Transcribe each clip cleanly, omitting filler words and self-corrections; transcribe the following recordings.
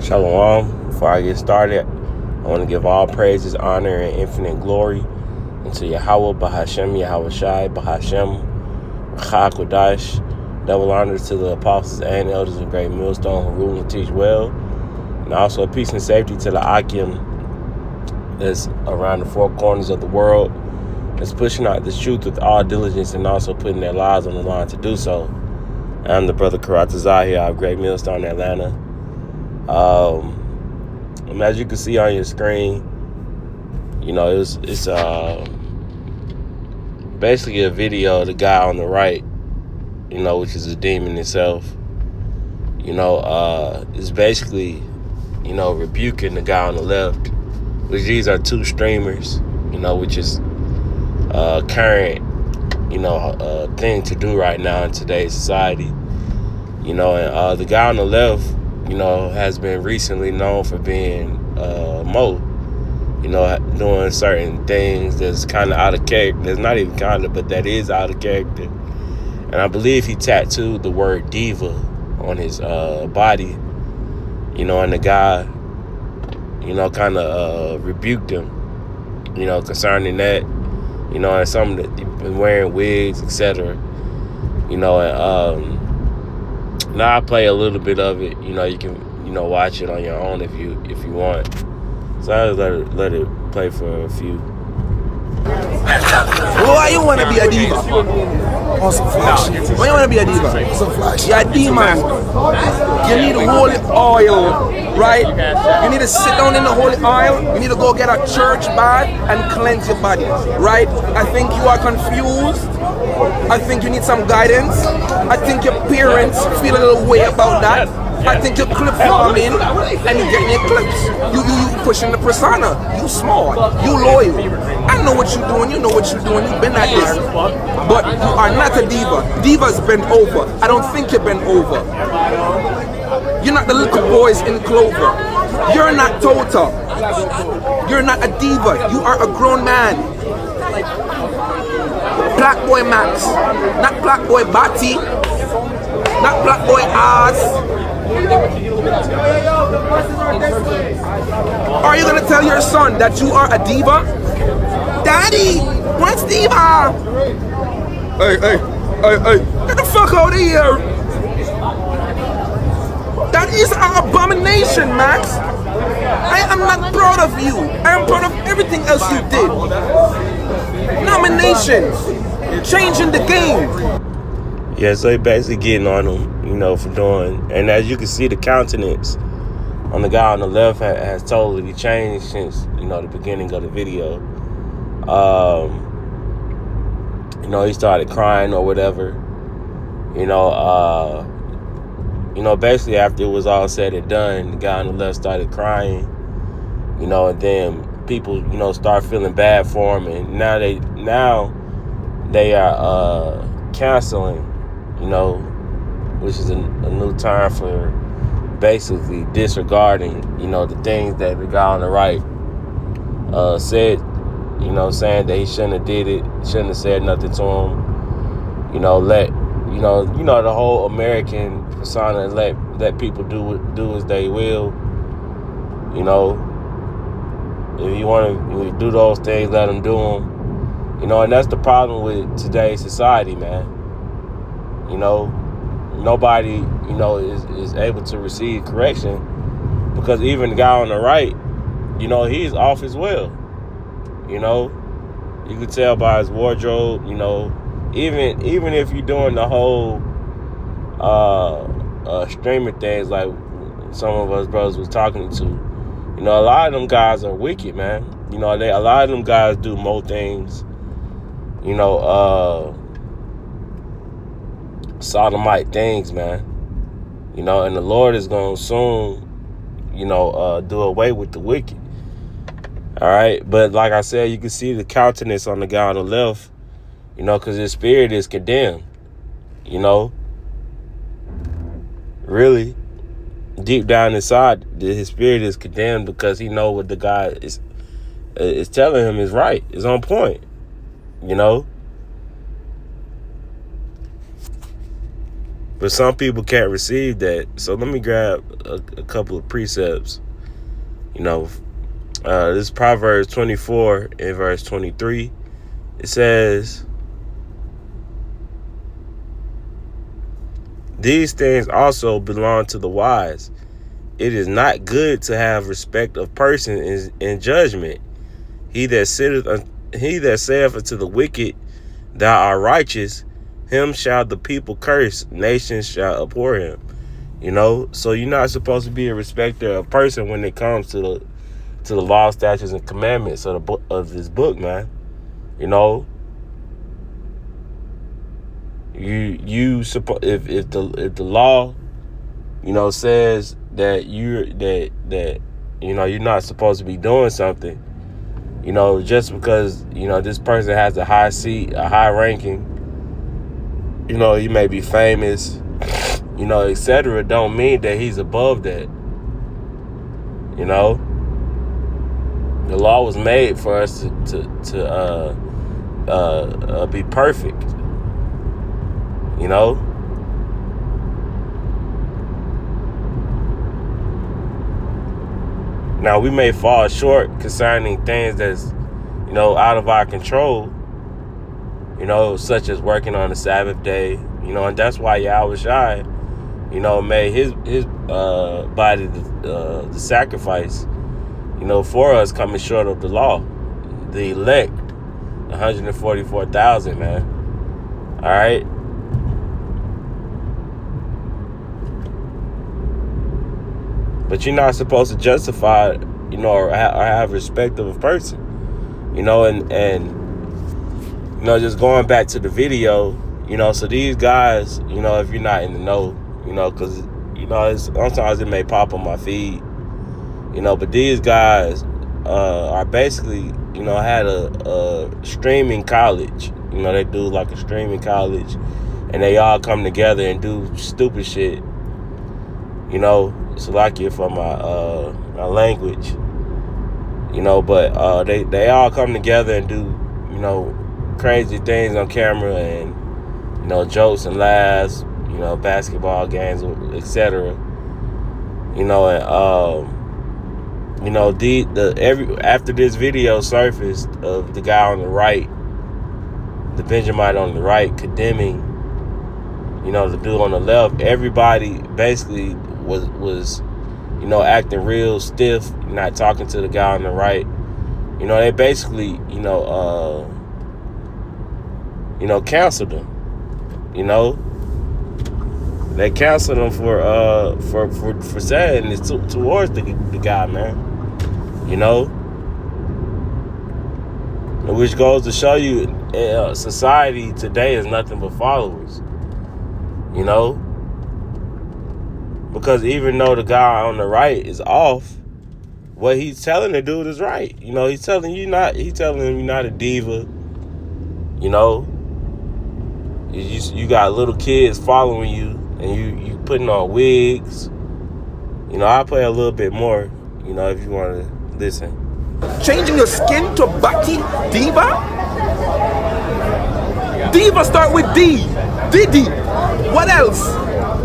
Shalom. Before I get started, I want to give all praises, honor, and infinite glory unto Yahweh, Bahashem, Yahweh Shai, Bahashem, Chakodash. Double honors to the apostles and elders of Great Millstone who rule and teach well. And also peace and safety to the Akim that's around the four corners of the world, that's pushing out this truth with all diligence and also putting their lives on the line to do so. I'm the brother Karatazah here out of Great Millstone, Atlanta. As you can see on your screen, it's basically a video of the guy on the right, which is a demon itself. It's basically, rebuking the guy on the left, which these are two streamers, which is current, thing to do right now in today's society. And the guy on the left, has been recently known for being Mo, doing certain things that's kind of out of character. That's not even kind of, but that is out of character. And I believe he tattooed the word diva on his body, and the guy, kind of rebuked him, concerning that, and some that been wearing wigs, etc. Now I play a little bit of it. You can, watch it on your own if you want. So I just let it play for a few. Why you wanna be a diva? On some flash. Why you wanna be a diva? Some flash. You're a demon. You need holy oil, right? You need to sit down in the holy oil. You need to go get a church bath and cleanse your body, right? I think you are confused. I think you need some guidance. I think your parents feel a little way about that. I think you're clip farming and you're getting your clips. You pushing the persona. You smart. You loyal. I know what you're doing. You know what you're doing. You've been at this. But you are not a diva. Divas bend over. I don't think you bend over. You're not the little boys in Clover. You're not Tota. You're not a diva. You are a grown man. Black boy Max, not black boy Batty, not black boy Oz. Are you gonna tell your son that you are a diva? Daddy, what's diva? Hey, get the fuck out of here. That is an abomination, Max. I am not proud of you. I am proud of everything else you did. Nominations, changing the game. Yeah, so he basically getting on him, for doing. And as you can see, the countenance on the guy on the left has totally changed since, the beginning of the video. He started crying or whatever. Basically after it was all said and done, the guy on the left started crying, and then people, start feeling bad for him, and now they are canceling, which is a new term for basically disregarding, the things that the guy on the right said, saying that he shouldn't have did it, shouldn't have said nothing to him, the whole American persona, let people do as they will, If you want to do those things, let them do them. And that's the problem with today's society, man. Nobody, is able to receive correction, because even the guy on the right, he's off as well. You could tell by his wardrobe, even if you're doing the whole streaming things like some of us brothers was talking to, a lot of them guys are wicked, man. A lot of them guys do more things, sodomite things, man. And the Lord is going to soon, do away with the wicked. All right. But like I said, you can see the countenance on the guy on the left, because his spirit is condemned, really. Deep down inside, his spirit is condemned because he know what the guy is telling him is right, is on point, But But some people can't receive that. So let me grab a couple of precepts. This is Proverbs 24 and verse 23. It says, "These things also belong to the wise. It is not good to have respect of persons in judgment. He that saith unto the wicked, Thou art righteous, him shall the people curse, nations shall abhor him." So you're not supposed to be a respecter of person when it comes to the law, statutes, and commandments of this book, man. If the law, says that you're not supposed to be doing something, just because this person has a high seat, a high ranking, he may be famous, etc., don't mean that he's above that. The law was made for us to be perfect. Now we may fall short concerning things that's out of our control. Such as working on the Sabbath day. And that's why Yahushua, made his body the sacrifice. For us coming short of the law, the elect, 144,000, man. All right. But you're not supposed to justify, or have respect of a person, and just going back to the video, so these guys, if you're not in the know, because sometimes it may pop on my feed. But these guys are basically, had a streaming college. They do like a streaming college, and they all come together and do stupid shit. Salakia for my language. But they all come together and do, crazy things on camera and, jokes and laughs, basketball games, etc. After this video surfaced of the guy on the right, the Benjamite on the right, condemning, the dude on the left, everybody basically was acting real stiff, not talking to the guy on the right. They basically, canceled him. They canceled him for saying this towards the guy, man. Which goes to show you, society today is nothing but followers. Because even though the guy on the right is off, what he's telling the dude is right. He's telling him you're not a diva. You got little kids following you, and you putting on wigs. I'll play a little bit more, if you want to listen. Changing your skin to Baki Diva? Diva start with D. Didi. What else?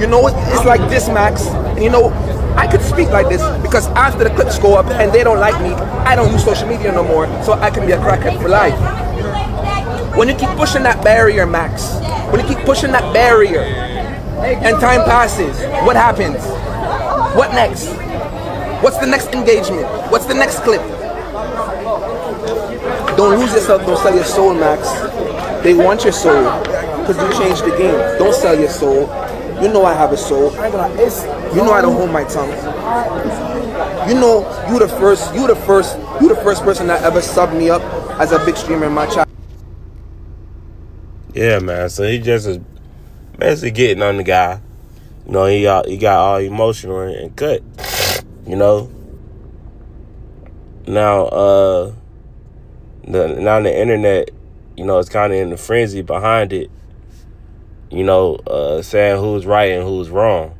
It's like this, Max. And I could speak like this because after the clips go up and they don't like me, I don't use social media no more, so I can be a crackhead for life. When you keep pushing that barrier, Max, when you keep pushing that barrier and time passes, what happens? What next? What's the next engagement? What's the next clip? Don't lose yourself, don't sell your soul, Max. They want your soul because you changed the game. Don't sell your soul. I have a soul. I don't hold my tongue. You the first person that ever subbed me up as a big streamer in my chat. Yeah, man. So he just is basically getting on the guy. He got all emotional and cut. Now the internet, it's kind of in the frenzy behind it. Saying who's right and who's wrong.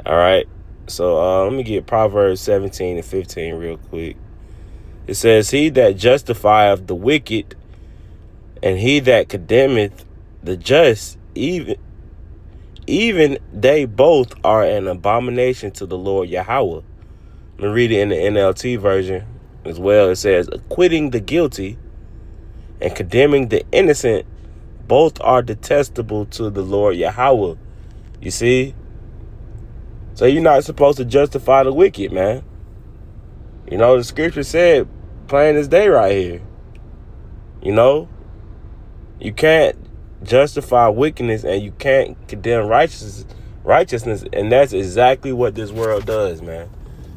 All right. So let me get Proverbs 17 and 15 real quick. It says, "He that justifieth the wicked, and he that condemneth the just, even even they both are an abomination to the Lord Yahweh. Let me read it in the NLT version as well. It says, acquitting the guilty and condemning the innocent, both are detestable to the Lord Yahweh. You see? So you're not supposed to justify the wicked, man. You know, the scripture said, plain as day right here. You know? You can't justify wickedness and you can't condemn righteousness. And that's exactly what this world does, man.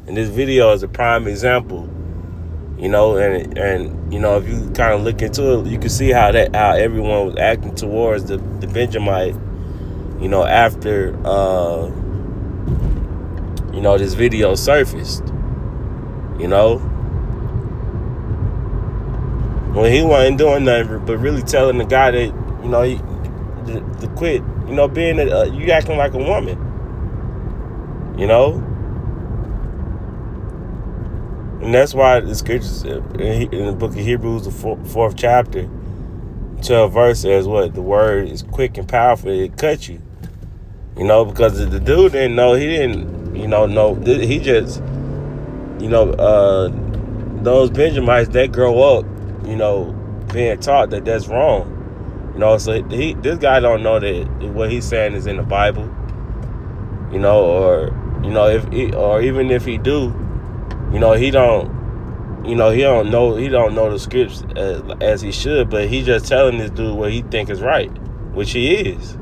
And this video is a prime example. You know, and you know, if you kind of look into it, you can see how everyone was acting towards the Benjamite, you know, after you know, this video surfaced. You know, when he wasn't doing nothing but really telling the guy that, you know, to quit, you know, being you acting like a woman. You know. And that's why the scriptures in the book of Hebrews, the fourth chapter, 12th verse says what? The word is quick and powerful. It cuts you. You know, because the dude didn't know. He didn't, you know, he just, you know, those Benjamites, they grow up, you know, being taught that that's wrong. You know, so this guy don't know that what he's saying is in the Bible. You know, or, you know, even if he do, you know, he don't know the scripts as he should, but he's just telling this dude what he think is right, which he is.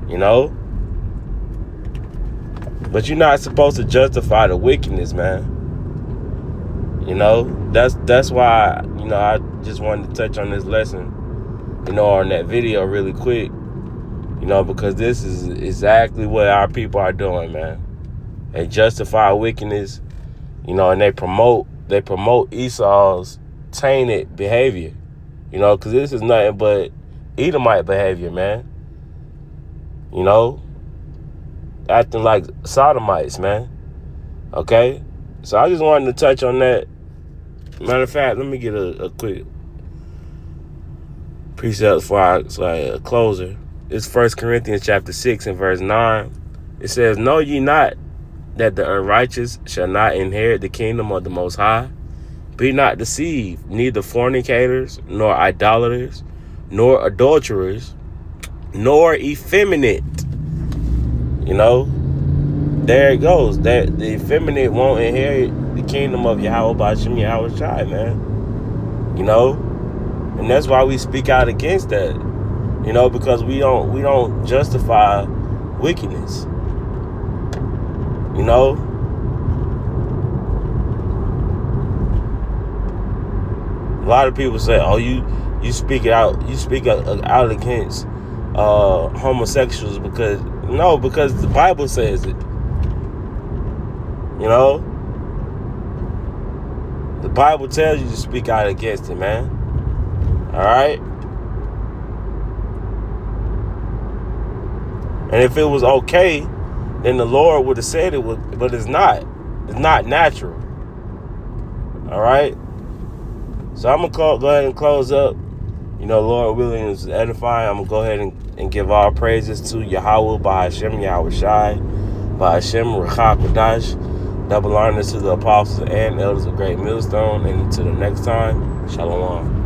You know? But you're not supposed to justify the wickedness, man. You know? That's why, you know, I just wanted to touch on this lesson, you know, on that video really quick. You know, because this is exactly what our people are doing, man. They justify wickedness. You know, and they promote Esau's tainted behavior. You know, because this is nothing but Edomite behavior, man. You know, acting like sodomites, man. Okay? So I just wanted to touch on that. Matter of fact, let me get a quick precept before I closer. It's 1 Corinthians chapter 6 and verse 9. It says, know ye not that the unrighteous shall not inherit the kingdom of the Most High? Be not deceived, neither fornicators, nor idolaters, nor adulterers, nor effeminate. You know, there it goes. That the effeminate won't inherit the kingdom of Yahweh B'Shem Yahweh Shai, man. You know, and that's why we speak out against that. You know, because we don't justify wickedness. You know, a lot of people say, "Oh, you speak out against homosexuals because the Bible says it." You know, the Bible tells you to speak out against it, man. All right, and if it was okay, then the Lord would have said it would, but it's not. It's not natural. All right? So I'm going to go ahead and close up. You know, Lord willing is edifying. I'm going to go ahead and give all praises to Yahweh, B'Shem Yahweh Shai, B'Shem Ruach HaKodesh. Double honors to the apostles and elders of Great Millstone. And until the next time, Shalom.